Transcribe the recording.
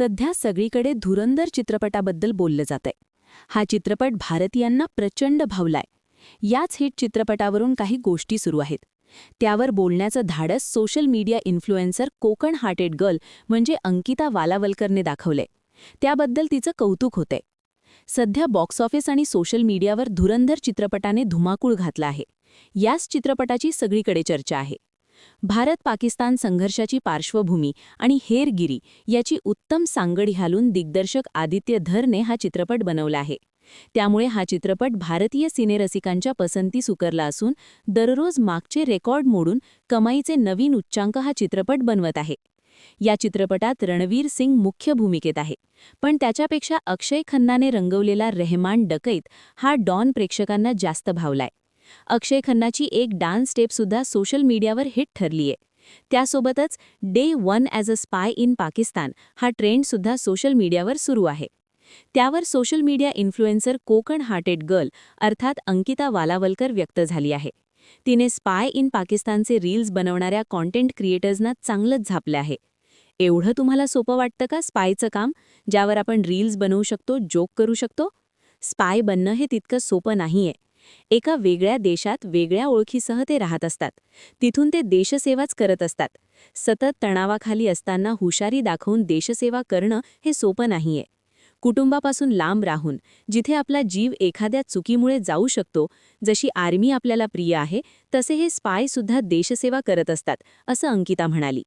सध्या सगळीकडे धुरंधर चित्रपटाबद्दल बोललं जातंय. हा चित्रपट भारतीयांना प्रचंड भावलाय. याच हिट चित्रपटावरून काही गोष्टी सुरू आहेत. त्यावर बोलण्याचं धाडस social media influencer Konkan hearted girl म्हणजे अंकिता वालावलकरने दाखवलंय. त्याबद्दल तिचं कौतुक होतंय. सध्या बॉक्स ऑफिस आणि सोशल मीडियावर धुरंधर चित्रपटाने धुमाकूळ घातला आहे. याच चित्रपटाची सगळीकडे चर्चा आहे. भारत-पाकिस्तान संघर्षाची पार्श्वभूमी आणि हेरगिरी याची उत्तम सांगड घालून दिग्दर्शक आदित्य धरने हा चित्रपट बनवला आहे. त्यामुळे हा चित्रपट भारतीय सिनेरसिकांच्या पसंतीस उतरला असून दररोज मागचे रेकॉर्ड मोडून कमाईचे नवीन उच्चांक हा चित्रपट बनवत आहे. या चित्रपटात रणवीर सिंग मुख्य भूमिकेत आहे, पण त्याच्यापेक्षा अक्षय खन्नाने रंगवलेला रेहमान डकैत हा डॉन प्रेक्षकांना जास्त भावलाय. अक्षय खन्नाची एक डान्स स्टेपसुद्धा सोशल मीडियावर हिट ठरलीय. त्यासोबतच day one as a spy in Pakistan हा ट्रेंडसुद्धा सोशल मीडियावर सुरू आहे. त्यावर social media influencer Konkan hearted girl अर्थात अंकिता वालावलकर व्यक्त झाली आहे. तिने स्पाय इन पाकिस्तानचे रील्स बनवणाऱ्या कॉन्टेंट क्रिएटर्सना चांगलंच झापलं आहे. एवढं तुम्हाला सोपं वाटतं का स्पायचं काम, ज्यावर आपण रील्स बनवू शकतो, जोक करू शकतो? स्पाय बनणं हे तितकं सोपं नाहीये. एका वेगळ्या देशात वेगळ्या ओळखीसह ते राहत असतात. तिथून ते देशसेवाच करत असतात. सतत तणावाखाली असताना हुशारी दाखवून देशसेवा करणं हे सोपं नाहीये. कुटुंबापासून लांब राहून, जिथे आपला जीव एखाद्या चुकीमुळे जाऊ शकतो, जशी आर्मी आपल्याला प्रिय आहे, तसे हे स्पायसुद्धा देशसेवा करत असतात, असं अंकिता म्हणाली.